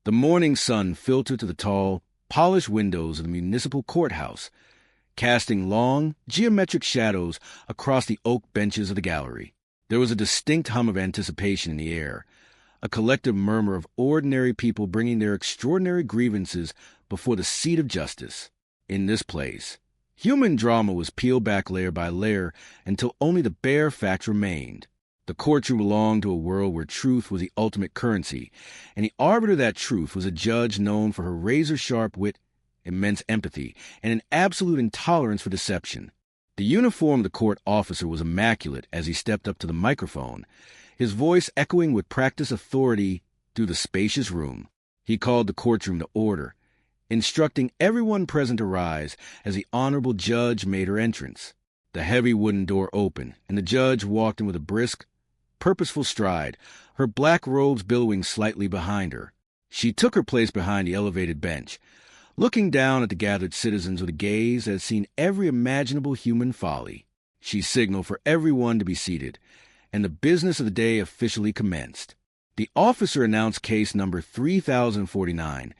The morning sun filtered through the tall, polished windows of the municipal courthouse, casting long, geometric shadows across the oak benches of the gallery. There was a distinct hum of anticipation in the air, a collective murmur of ordinary people bringing their extraordinary grievances before the seat of justice. In this place, human drama was peeled back layer by layer until only the bare facts remained. The courtroom belonged to a world where truth was the ultimate currency, and the arbiter of that truth was a judge known for her razor-sharp wit, immense empathy, and an absolute intolerance for deception. The uniform of the court officer was immaculate as he stepped up to the microphone, his voice echoing with practiced authority through the spacious room. He called the courtroom to order, instructing everyone present to rise as the honorable judge made her entrance. The heavy wooden door opened, and the judge walked in with a brisk, purposeful stride, her black robes billowing slightly behind her. She took her place behind the elevated bench, looking down at the gathered citizens with a gaze that had seen every imaginable human folly. She signaled for everyone to be seated, and the business of the day officially commenced. The officer announced case number 3049,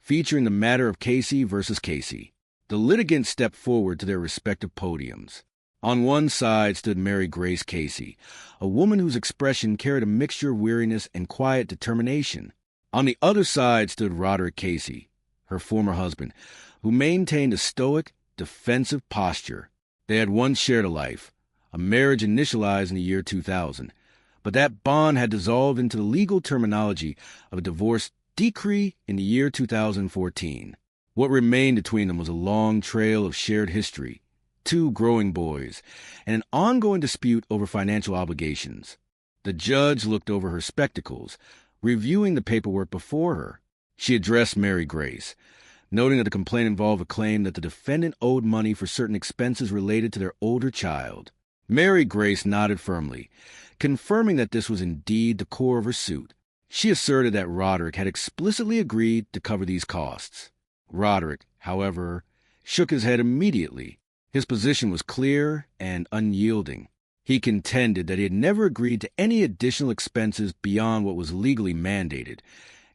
featuring the matter of Casey versus Casey. The litigants stepped forward to their respective podiums. On one side stood Mary Grace Casey, a woman whose expression carried a mixture of weariness and quiet determination. On the other side stood Roderick Casey, her former husband, who maintained a stoic, defensive posture. They had once shared a life, a marriage initialized in the year 2000, but that bond had dissolved into the legal terminology of a divorce decree in the year 2014. What remained between them was a long trail of shared history, 2 growing boys, and an ongoing dispute over financial obligations. The judge looked over her spectacles, reviewing the paperwork before her. She addressed Mary Grace, noting that the complaint involved a claim that the defendant owed money for certain expenses related to their older child. Mary Grace nodded firmly, confirming that this was indeed the core of her suit. She asserted that Roderick had explicitly agreed to cover these costs. Roderick, however, shook his head immediately. His position was clear and unyielding. He contended that he had never agreed to any additional expenses beyond what was legally mandated,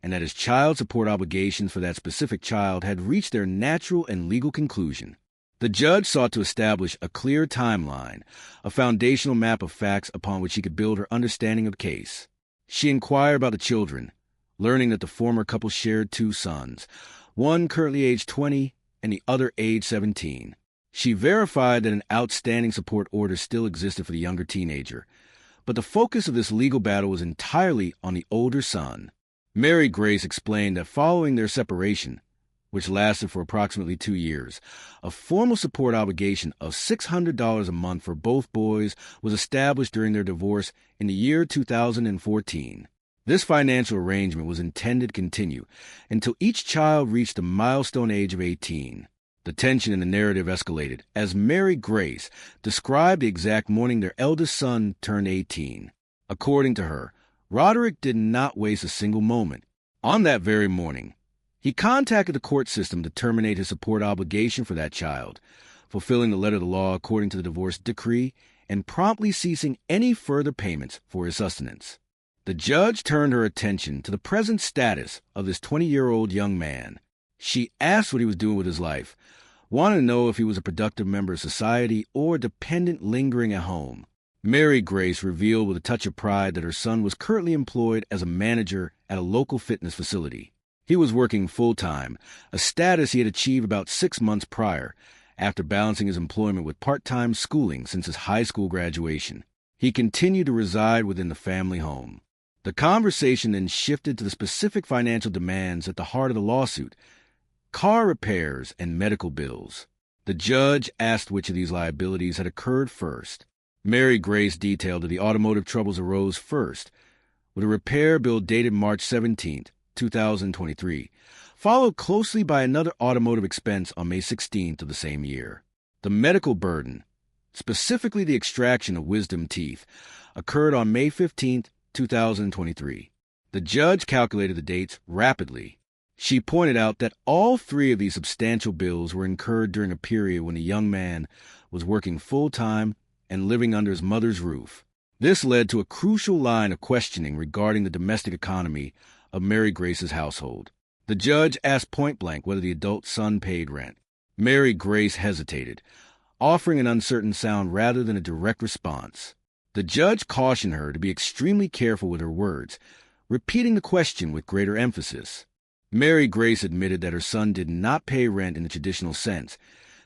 and that his child support obligations for that specific child had reached their natural and legal conclusion. The judge sought to establish a clear timeline, a foundational map of facts upon which she could build her understanding of the case. She inquired about the children, learning that the former couple shared 2 sons, one currently aged 20 and the other aged 17. She verified that an outstanding support order still existed for the younger teenager, but the focus of this legal battle was entirely on the older son. Mary Grace explained that following their separation, which lasted for approximately 2 years, a formal support obligation of $600 a month for both boys was established during their divorce in the year 2014. This financial arrangement was intended to continue until each child reached the milestone age of 18. The tension in the narrative escalated as Mary Grace described the exact morning their eldest son turned 18. According to her, Roderick did not waste a single moment. On that very morning, he contacted the court system to terminate his support obligation for that child, fulfilling the letter of the law according to the divorce decree and promptly ceasing any further payments for his sustenance. The judge turned her attention to the present status of this 20-year-old young man. She asked what he was doing with his life, wanted to know if he was a productive member of society or a dependent lingering at home. Mary Grace revealed with a touch of pride that her son was currently employed as a manager at a local fitness facility. He was working full-time, a status he had achieved about 6 months prior, after balancing his employment with part-time schooling since his high school graduation. He continued to reside within the family home. The conversation then shifted to the specific financial demands at the heart of the lawsuit: car repairs and medical bills. The judge asked which of these liabilities had occurred first. Mary Grace detailed that the automotive troubles arose first, with a repair bill dated March 17, 2023, followed closely by another automotive expense on May 16th of the same year. The medical burden, specifically the extraction of wisdom teeth, occurred on May 15, 2023. The judge calculated the dates rapidly. She pointed out that all 3 of these substantial bills were incurred during a period when the young man was working full-time and living under his mother's roof. This led to a crucial line of questioning regarding the domestic economy of Mary Grace's household. The judge asked point-blank whether the adult son paid rent. Mary Grace hesitated, offering an uncertain sound rather than a direct response. The judge cautioned her to be extremely careful with her words, repeating the question with greater emphasis. Mary Grace admitted that her son did not pay rent in the traditional sense,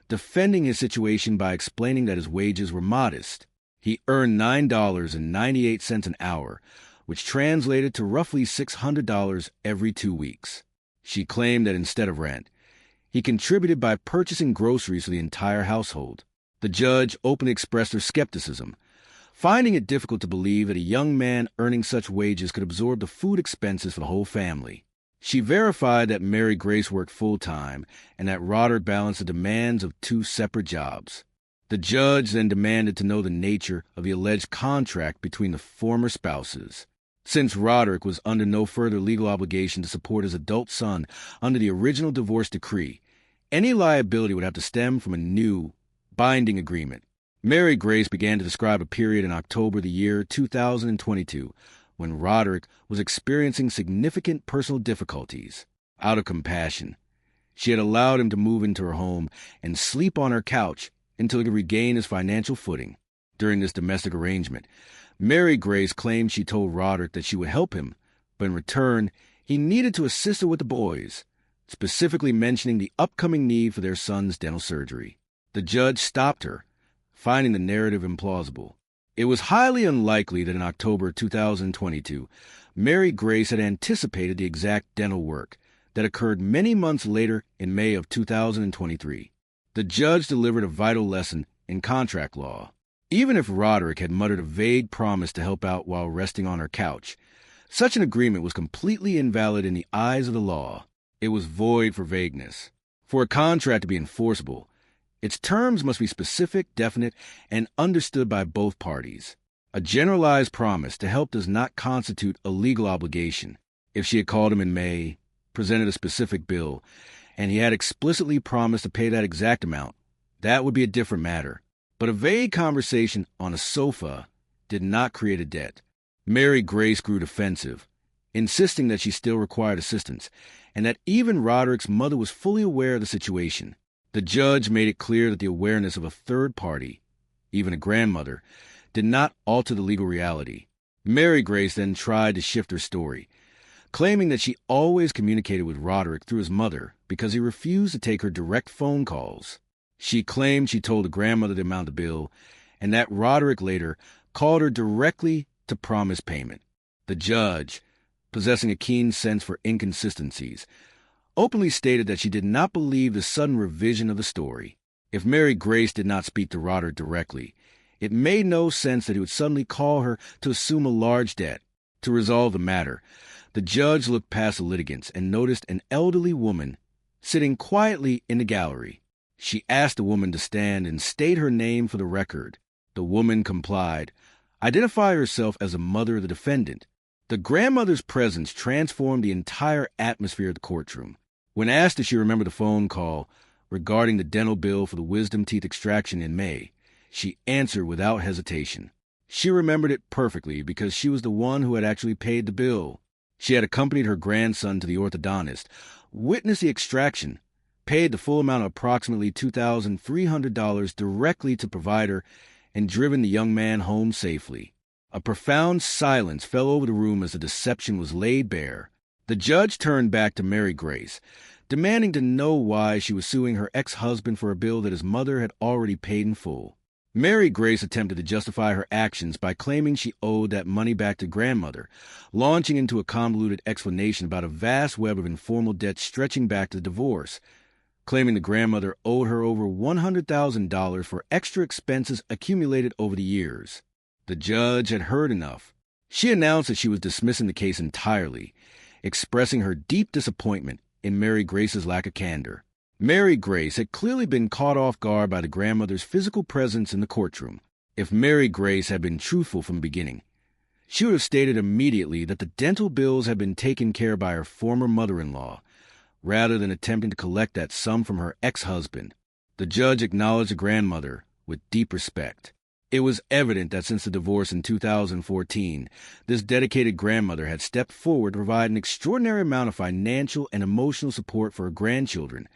defending his situation by explaining that his wages were modest. He earned $9.98 an hour, which translated to roughly $600 every 2 weeks. She claimed that instead of rent, he contributed by purchasing groceries for the entire household. The judge openly expressed her skepticism, finding it difficult to believe that a young man earning such wages could absorb the food expenses for the whole family. She verified that Mary Grace worked full-time and that Roderick balanced the demands of 2 separate jobs. The judge then demanded to know the nature of the alleged contract between the former spouses. Since Roderick was under no further legal obligation to support his adult son under the original divorce decree, any liability would have to stem from a new, binding agreement. Mary Grace began to describe a period in October the year 2022 when Roderick was experiencing significant personal difficulties. Out of compassion, she had allowed him to move into her home and sleep on her couch until he could regain his financial footing. During this domestic arrangement, Mary Grace claimed she told Roderick that she would help him, but in return, he needed to assist her with the boys, specifically mentioning the upcoming need for their son's dental surgery. The judge stopped her, finding the narrative implausible. It was highly unlikely that in October 2022, Mary Grace had anticipated the exact dental work that occurred many months later in May of 2023. The judge delivered a vital lesson in contract law. Even if Roderick had muttered a vague promise to help out while resting on her couch, such an agreement was completely invalid in the eyes of the law. It was void for vagueness. For a contract to be enforceable, its terms must be specific, definite, and understood by both parties. A generalized promise to help does not constitute a legal obligation. If she had called him in May, presented a specific bill, and he had explicitly promised to pay that exact amount, that would be a different matter. But a vague conversation on a sofa did not create a debt. Mary Grace grew defensive, insisting that she still required assistance, and that even Roderick's mother was fully aware of the situation. The judge made it clear that the awareness of a third party, even a grandmother, did not alter the legal reality. Mary Grace then tried to shift her story, claiming that she always communicated with Roderick through his mother because he refused to take her direct phone calls. She claimed she told the grandmother the amount of the bill, and that Roderick later called her directly to promise payment. The judge, possessing a keen sense for inconsistencies, openly stated that she did not believe the sudden revision of the story. If Mary Grace did not speak to Roderick directly, it made no sense that he would suddenly call her to assume a large debt. To resolve the matter, the judge looked past the litigants and noticed an elderly woman sitting quietly in the gallery. She asked the woman to stand and state her name for the record. The woman complied, identifying herself as a mother of the defendant. The grandmother's presence transformed the entire atmosphere of the courtroom. When asked if she remembered the phone call regarding the dental bill for the wisdom teeth extraction in May, she answered without hesitation. She remembered it perfectly because she was the one who had actually paid the bill. She had accompanied her grandson to the orthodontist, witnessed the extraction, paid the full amount of approximately $2,300 directly to provider, and driven the young man home safely. A profound silence fell over the room as the deception was laid bare. The judge turned back to Mary Grace, demanding to know why she was suing her ex-husband for a bill that his mother had already paid in full. Mary Grace attempted to justify her actions by claiming she owed that money back to grandmother, launching into a convoluted explanation about a vast web of informal debts stretching back to the divorce, claiming the grandmother owed her over $100,000 for extra expenses accumulated over the years. The judge had heard enough. She announced that she was dismissing the case entirely, expressing her deep disappointment in Mary Grace's lack of candor. Mary Grace had clearly been caught off guard by the grandmother's physical presence in the courtroom. If Mary Grace had been truthful from the beginning, she would have stated immediately that the dental bills had been taken care of by her former mother-in-law, rather than attempting to collect that sum from her ex-husband. The judge acknowledged the grandmother with deep respect. It was evident that since the divorce in 2014, this dedicated grandmother had stepped forward to provide an extraordinary amount of financial and emotional support for her grandchildren,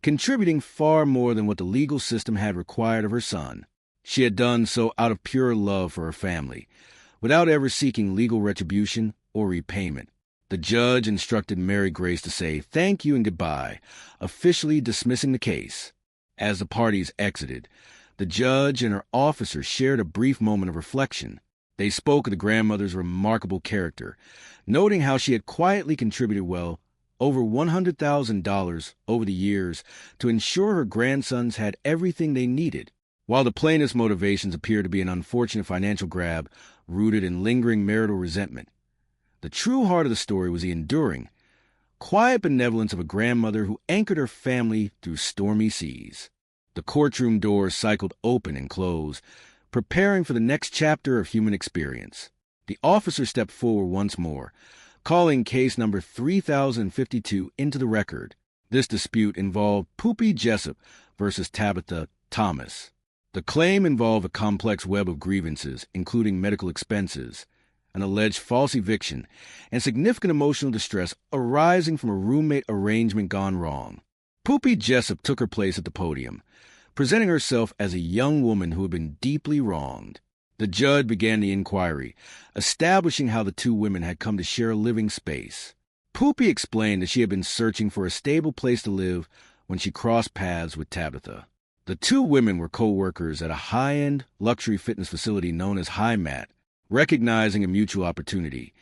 contributing far more than what the legal system had required of her son. She had done so out of pure love for her family, without ever seeking legal retribution or repayment. The judge instructed Mary Grace to say thank you and goodbye, officially dismissing the case. As the parties exited, the judge and her officers shared a brief moment of reflection. They spoke of the grandmother's remarkable character, noting how she had quietly contributed over $100,000 over the years to ensure her grandsons had everything they needed. While the plaintiff's motivations appear to be an unfortunate financial grab rooted in lingering marital resentment, the true heart of the story was the enduring, quiet benevolence of a grandmother who anchored her family through stormy seas. The courtroom doors cycled open and closed, preparing for the next chapter of human experience. The officer stepped forward once more, calling case number 3052 into the record. This dispute involved Poopy Jessup versus Tabitha Thomas. The claim involved a complex web of grievances, including medical expenses, an alleged false eviction, and significant emotional distress arising from a roommate arrangement gone wrong. Poopy Jessup took her place at the podium, presenting herself as a young woman who had been deeply wronged. The judge began the inquiry, establishing how the two women had come to share a living space. Poopy explained that she had been searching for a stable place to live when she crossed paths with Tabitha. The two women were co-workers at a high-end luxury fitness facility known as High Mat. Recognizing a mutual opportunity,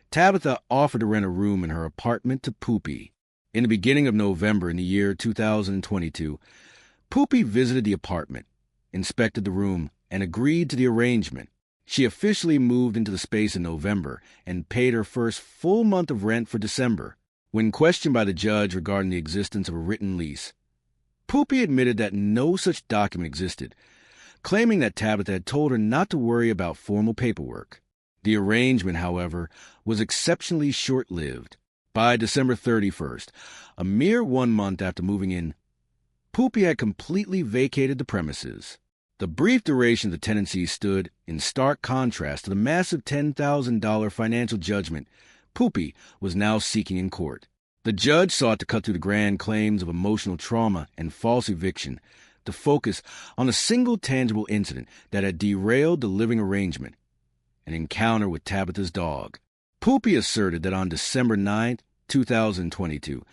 Tabitha offered to rent a room in her apartment to Poopy. In the beginning of November in the year 2022, Poopy visited the apartment, inspected the room, and agreed to the arrangement. She officially moved into the space in November and paid her first full month of rent for December. When questioned by the judge regarding the existence of a written lease, Poopy admitted that no such document existed, claiming that Tabitha had told her not to worry about formal paperwork. The arrangement, however, was exceptionally short-lived. By December 31st, a mere 1 month after moving in, Poopy had completely vacated the premises. The brief duration of the tenancy stood in stark contrast to the massive $10,000 financial judgment Poopy was now seeking in court. The judge sought to cut through the grand claims of emotional trauma and false eviction to focus on a single tangible incident that had derailed the living arrangement, an encounter with Tabitha's dog. Poopy asserted that on December 9, 2022,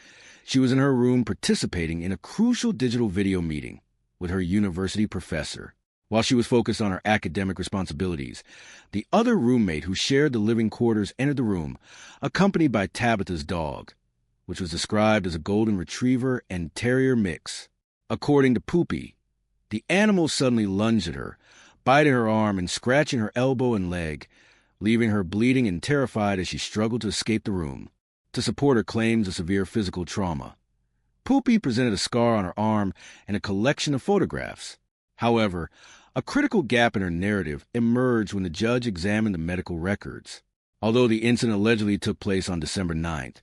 she was in her room participating in a crucial digital video meeting with her university professor. While she was focused on her academic responsibilities, the other roommate who shared the living quarters entered the room, accompanied by Tabitha's dog, which was described as a golden retriever and terrier mix. According to Poopy, the animal suddenly lunged at her, biting her arm and scratching her elbow and leg, leaving her bleeding and terrified as she struggled to escape the room. To support her claims of severe physical trauma, Poopy presented a scar on her arm and a collection of photographs. However, a critical gap in her narrative emerged when the judge examined the medical records. Although the incident allegedly took place on December 9th,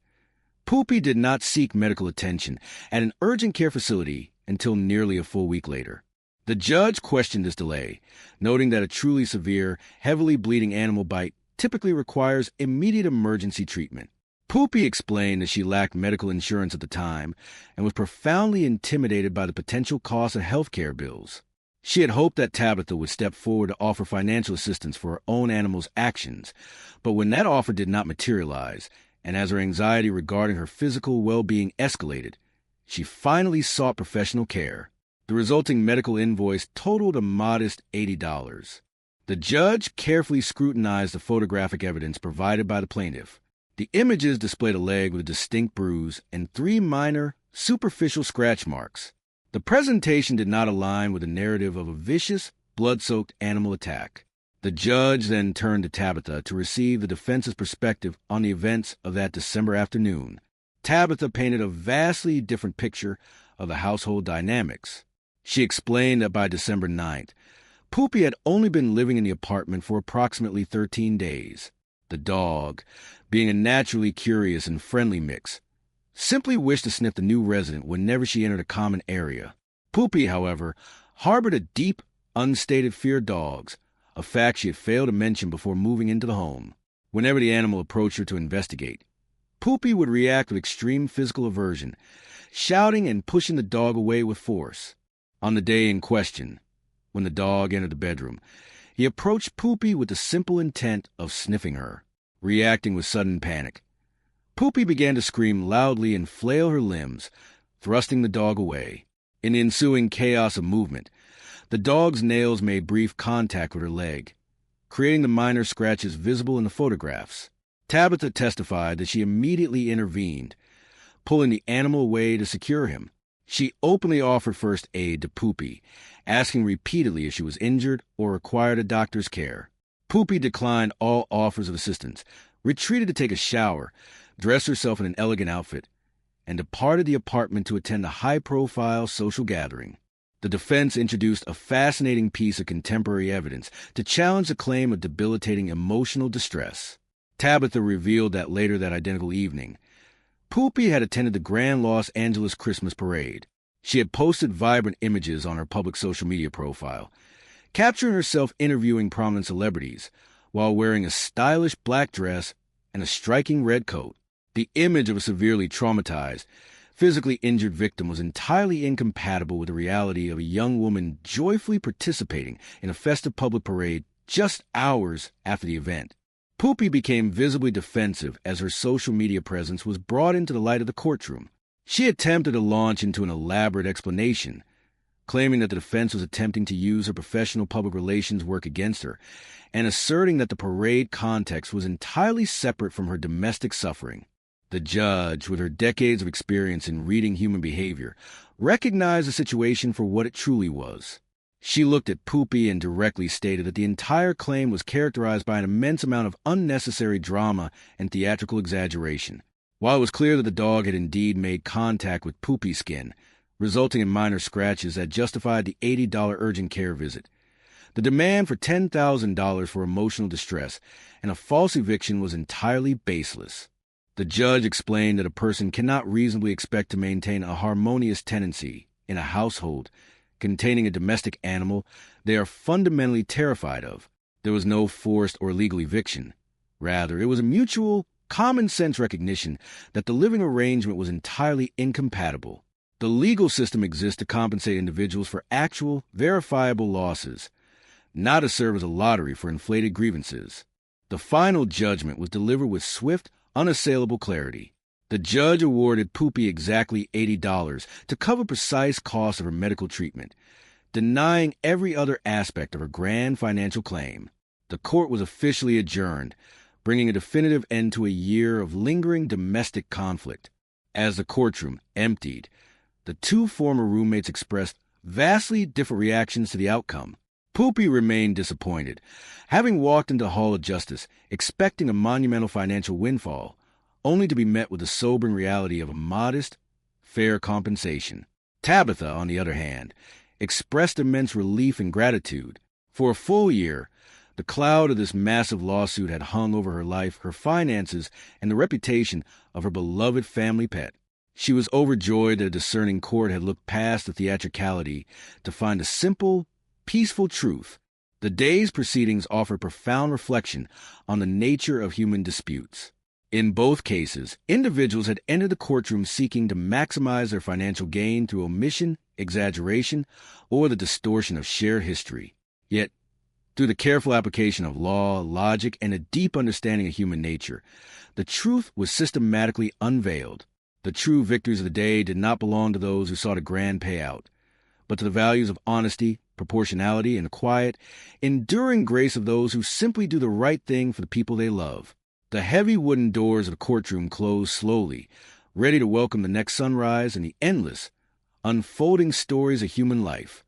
Poopy did not seek medical attention at an urgent care facility until nearly a full week later. The judge questioned this delay, noting that a truly severe, heavily bleeding animal bite typically requires immediate emergency treatment. Poopy explained that she lacked medical insurance at the time and was profoundly intimidated by the potential cost of healthcare bills. She had hoped that Tabitha would step forward to offer financial assistance for her own animal's actions, but when that offer did not materialize, and as her anxiety regarding her physical well-being escalated, she finally sought professional care. The resulting medical invoice totaled a modest $80. The judge carefully scrutinized the photographic evidence provided by the plaintiff. The images displayed a leg with a distinct bruise and 3 minor, superficial scratch marks. The presentation did not align with the narrative of a vicious, blood-soaked animal attack. The judge then turned to Tabitha to receive the defense's perspective on the events of that December afternoon. Tabitha painted a vastly different picture of the household dynamics. She explained that by December 9th, Poopy had only been living in the apartment for approximately 13 days. The dog, being a naturally curious and friendly mix, simply wished to sniff the new resident whenever she entered a common area. Poopy, however, harbored a deep, unstated fear of dogs, a fact she had failed to mention before moving into the home. Whenever the animal approached her to investigate, Poopy would react with extreme physical aversion, shouting and pushing the dog away with force. On the day in question, when the dog entered the bedroom, he approached Poopy with the simple intent of sniffing her. Reacting with sudden panic, Poopy began to scream loudly and flail her limbs, thrusting the dog away. In the ensuing chaos of movement, the dog's nails made brief contact with her leg, creating the minor scratches visible in the photographs. Tabitha testified that she immediately intervened, pulling the animal away to secure him. She openly offered first aid to Poopy, asking repeatedly if she was injured or required a doctor's care. Poopy declined all offers of assistance, retreated to take a shower, dressed herself in an elegant outfit, and departed the apartment to attend a high-profile social gathering. The defense introduced a fascinating piece of contemporary evidence to challenge the claim of debilitating emotional distress. Tabitha revealed that later that identical evening, Poopy had attended the Grand Los Angeles Christmas Parade. She had posted vibrant images on her public social media profile, capturing herself interviewing prominent celebrities while wearing a stylish black dress and a striking red coat. The image of a severely traumatized, physically injured victim was entirely incompatible with the reality of a young woman joyfully participating in a festive public parade just hours after the event. Poopy became visibly defensive as her social media presence was brought into the light of the courtroom. She attempted to launch into an elaborate explanation, claiming that the defense was attempting to use her professional public relations work against her, and asserting that the parade context was entirely separate from her domestic suffering. The judge, with her decades of experience in reading human behavior, recognized the situation for what it truly was. She looked at Poopy and directly stated that the entire claim was characterized by an immense amount of unnecessary drama and theatrical exaggeration. While it was clear that the dog had indeed made contact with Poopy's skin, resulting in minor scratches that justified the $80 urgent care visit, the demand for $10,000 for emotional distress and a false eviction was entirely baseless. The judge explained that a person cannot reasonably expect to maintain a harmonious tenancy in a household containing a domestic animal they are fundamentally terrified of. There was no forced or legal eviction. Rather, it was a mutual, common-sense recognition that the living arrangement was entirely incompatible. The legal system exists to compensate individuals for actual, verifiable losses, not to serve as a lottery for inflated grievances. The final judgment was delivered with swift, unassailable clarity. The judge awarded Poopy exactly $80 to cover precise costs of her medical treatment, denying every other aspect of her grand financial claim. The court was officially adjourned, bringing a definitive end to a year of lingering domestic conflict. As the courtroom emptied, the two former roommates expressed vastly different reactions to the outcome. Poopy remained disappointed, having walked into the Hall of Justice expecting a monumental financial windfall, only to be met with the sobering reality of a modest, fair compensation. Tabitha, on the other hand, expressed immense relief and gratitude. For a full year, the cloud of this massive lawsuit had hung over her life, her finances, and the reputation of her beloved family pet. She was overjoyed that a discerning court had looked past the theatricality to find a simple, peaceful truth. The day's proceedings offered profound reflection on the nature of human disputes. In both cases, individuals had entered the courtroom seeking to maximize their financial gain through omission, exaggeration, or the distortion of shared history. Yet, through the careful application of law, logic, and a deep understanding of human nature, the truth was systematically unveiled. The true victories of the day did not belong to those who sought a grand payout, but to the values of honesty, proportionality, and the quiet, enduring grace of those who simply do the right thing for the people they love. The heavy wooden doors of the courtroom closed slowly, ready to welcome the next sunrise and the endless, unfolding stories of human life.